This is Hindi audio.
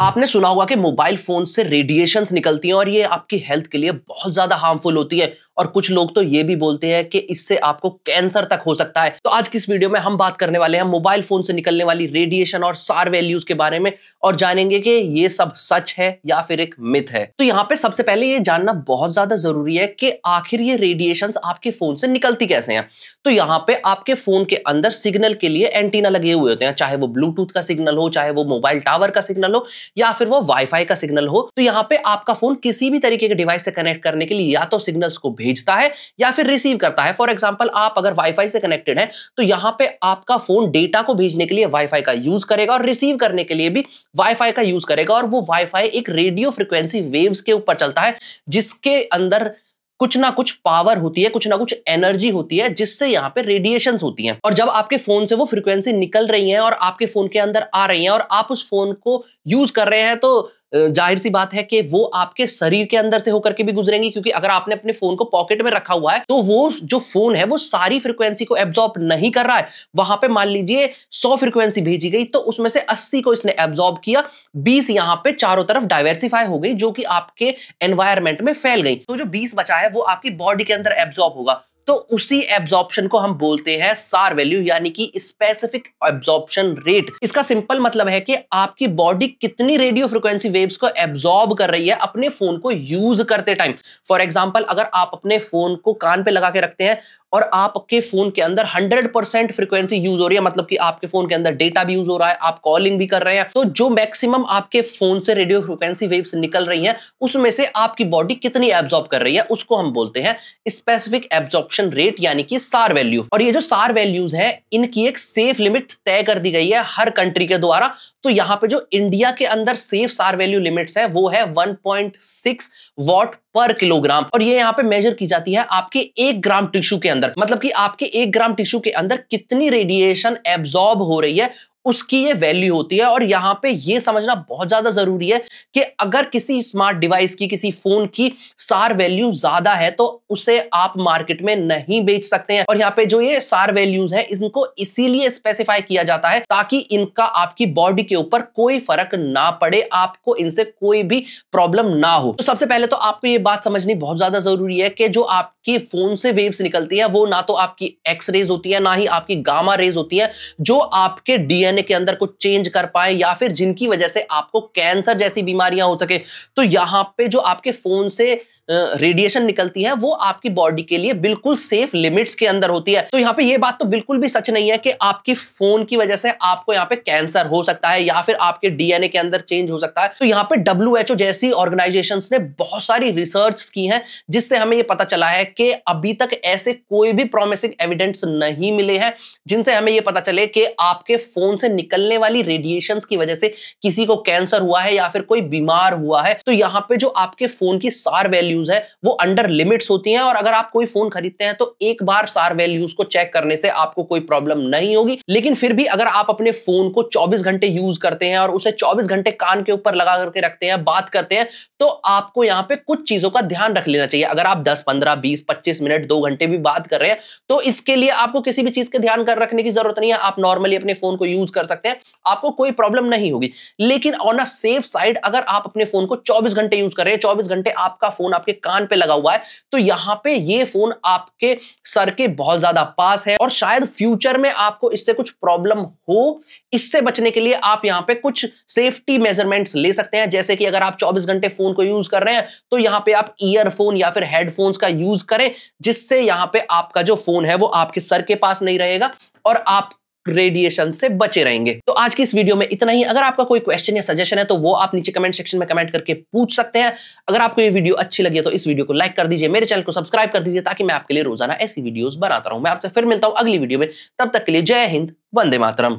आपने सुना होगा कि मोबाइल फोन से रेडिएशंस निकलती हैं और ये आपकी हेल्थ के लिए बहुत ज्यादा हार्मफुल होती है और कुछ लोग तो ये भी बोलते हैं कि इससे आपको कैंसर तक हो सकता है। तो आज की इस वीडियो में हम बात करने वाले हैं मोबाइल फोन से निकलने वाली रेडिएशन और सार वैल्यूज के बारे में और जानेंगे कि ये सब सच है या फिर एक मिथ है। तो यहाँ पे सबसे पहले ये जानना बहुत ज्यादा जरूरी है कि आखिर ये रेडिएशंस आपके फोन से निकलती कैसे हैं। तो यहाँ पे आपके फोन के अंदर सिग्नल के लिए एंटीना लगे हुए होते हैं, चाहे वो ब्लूटूथ का सिग्नल हो, चाहे वो मोबाइल टावर का सिग्नल हो या फिर वो वाईफाई का सिग्नल हो। तो यहाँ पे आपका फोन किसी भी तरीके के डिवाइस से कनेक्ट करने के लिए या तो सिग्नल्स को भेजता है या फिर रिसीव करता है। फॉर एग्जांपल, आप अगर वाईफाई से कनेक्टेड है तो यहाँ पे आपका फोन डेटा को भेजने के लिए वाईफाई का यूज करेगा और रिसीव करने के लिए भी वाईफाई का यूज करेगा। और वो वाईफाई एक रेडियो फ्रिक्वेंसी वेव्स के ऊपर चलता है जिसके अंदर कुछ ना कुछ पावर होती है, कुछ ना कुछ एनर्जी होती है जिससे यहाँ पे रेडिएशंस होती हैं। और जब आपके फोन से वो फ्रीक्वेंसी निकल रही है और आपके फोन के अंदर आ रही है और आप उस फोन को यूज कर रहे हैं तो जाहिर सी बात है कि वो आपके शरीर के अंदर से होकर के भी गुजरेंगी, क्योंकि अगर आपने अपने फोन को पॉकेट में रखा हुआ है तो वो जो फोन है वो सारी फ्रीक्वेंसी को एब्जॉर्ब नहीं कर रहा है। वहां पे मान लीजिए 100 फ्रीक्वेंसी भेजी गई तो उसमें से 80 को इसने एब्जॉर्ब किया, 20 यहाँ पे चारों तरफ डाइवर्सिफाई हो गई जो कि आपके एनवायरमेंट में फैल गई। तो जो 20 बचा है वो आपकी बॉडी के अंदर एब्जॉर्ब होगा। तो उसी एब्जॉर्प्शन को हम बोलते हैं सार वैल्यू, यानी कि स्पेसिफिक एब्जॉर्प्शन रेट। इसका सिंपल मतलब है कि आपकी बॉडी कितनी रेडियो फ्रीक्वेंसी वेव्स को एब्जॉर्ब कर रही है अपने फोन को यूज करते टाइम। फॉर एग्जांपल, अगर आप अपने फोन को कान पे लगा के रखते हैं और आपके फोन के अंदर 100% फ्रीक्वेंसी यूज हो रही है, मतलब कि आपके फोन के अंदर डेटा भी यूज हो रहा है, आप कॉलिंग भी कर रहे हैं, तो जो मैक्सिमम आपके फोन से रेडियो फ्रीक्वेंसी वेव्स निकल रही हैं उसमें से आपकी बॉडी कितनी एब्जॉर्ब कर रही है उसको हम बोलते हैं स्पेसिफिक एब्जॉर्प्शन रेट, यानी कि सार वैल्यू। और ये जो सार वैल्यूज है इनकी एक सेफ लिमिट तय कर दी गई है हर कंट्री के द्वारा। तो यहां पे जो इंडिया के अंदर सेफ सार वैल्यू लिमिट्स है वो है 1.6 वॉट पर किलोग्राम। और ये यहां पे मेजर की जाती है आपके 1 ग्राम टिश्यू के अंदर, मतलब कि आपके 1 ग्राम टिश्यू के अंदर कितनी रेडिएशन एब्जॉर्ब हो रही है उसकी ये वैल्यू होती है। और यहां पे ये समझना बहुत ज्यादा जरूरी है कि अगर किसी स्मार्ट डिवाइस की, किसी फोन की सार वैल्यू ज्यादा है तो उसे आप मार्केट में नहीं बेच सकते हैं। और यहाँ पे जो ये सार वैल्यूज है इनको इसीलिए स्पेसिफाई किया जाता है ताकि इनका आपकी बॉडी के ऊपर कोई फर्क ना पड़े, आपको इनसे कोई भी प्रॉब्लम ना हो। तो सबसे पहले तो आपको ये बात समझनी बहुत ज्यादा जरूरी है कि जो आपकी फोन से वेव्स निकलती है वो ना तो आपकी एक्स रेज होती है ना ही आपकी गामा रेज होती है जो आपके डीएनए के अंदर कुछ चेंज कर पाए या फिर जिनकी वजह से आपको कैंसर जैसी बीमारियां हो सके। तो यहां पे जो आपके फोन से रेडिएशन निकलती है वो आपकी बॉडी के लिए बिल्कुल सेफ लिमिट्स के अंदर होती है। तो यहाँ पे ये बात तो बिल्कुल भी सच नहीं है कि आपकी फोन की वजह से आपको यहाँ पे कैंसर हो सकता है या फिर आपके डीएनए के अंदर चेंज हो सकता है। तो यहाँ पे WHO जैसी ऑर्गेनाइजेशंस ने बहुत सारी रिसर्च की हैं जिससे हमें ये पता चला है कि अभी तक ऐसे कोई भी प्रॉमिसिंग एविडेंस नहीं मिले हैं जिनसे हमें ये पता चले कि आपके फोन से निकलने वाली रेडिएशंस की वजह से किसी को कैंसर हुआ है या फिर कोई बीमार हुआ है। तो यहाँ पे जो आपके फोन की सार वैल्यू है वो अंडर लिमिट्स होती हैं और अगर आप कोई फोन खरीदते हैं तो एक बार सार वैल्यूज को चेक करने से आपको कोई प्रॉब्लम नहीं होगी। लेकिन फिर भी अगर आप अपने फोन को 24 घंटे यूज करते हैं और उसे 24 घंटे कान के ऊपर लगा करके रखते हैं, बात करते हैं, तो आपको यहां पे कुछ चीजों का ध्यान रख लेना चाहिए। अगर आप 10, 15, 20, 25 मिनट, 2 घंटे भी बात कर रहे हैं तो इसके लिए आपको किसी भी चीज के ध्यान कर रखने की जरूरत नहीं है। आप नॉर्मली अपने फोन को यूज कर सकते हैं, आपको कोई प्रॉब्लम नहीं होगी। लेकिन ऑन अ सेफ साइड अगर आप अपने फोन को 24 घंटे यूज कर रहे हैं, 24 घंटे आपका फोन आपके कान पे लगा हुआ है, तो यहां पे ये फोन आपके सर के बहुत ज्यादा पास है और शायद फ्यूचर में आपको इससे कुछ प्रॉब्लम हो। इससे बचने के लिए आप यहां पे कुछ सेफ्टी मेजरमेंट्स ले सकते हैं, जैसे कि अगर आप 24 घंटे फोन को यूज कर रहे हैं तो यहां पे आप ईयरफोन या फिर हेडफोन्स का यूज करें, जिससे यहां पे आपका जो फोन है वो आपके सर के पास नहीं रहेगा और आप रेडिएशन से बचे रहेंगे। तो आज की इस वीडियो में इतना ही। अगर आपका कोई क्वेश्चन या सजेशन है तो वो आप नीचे कमेंट सेक्शन में कमेंट करके पूछ सकते हैं। अगर आपको ये वीडियो अच्छी लगी है तो इस वीडियो को लाइक कर दीजिए, मेरे चैनल को सब्सक्राइब कर दीजिए ताकि मैं आपके लिए रोजाना ऐसी वीडियोस बनाता रहूं। मैं आपसे फिर मिलता हूं अगली वीडियो में, तब तक के लिए जय हिंद, वंदे मातरम।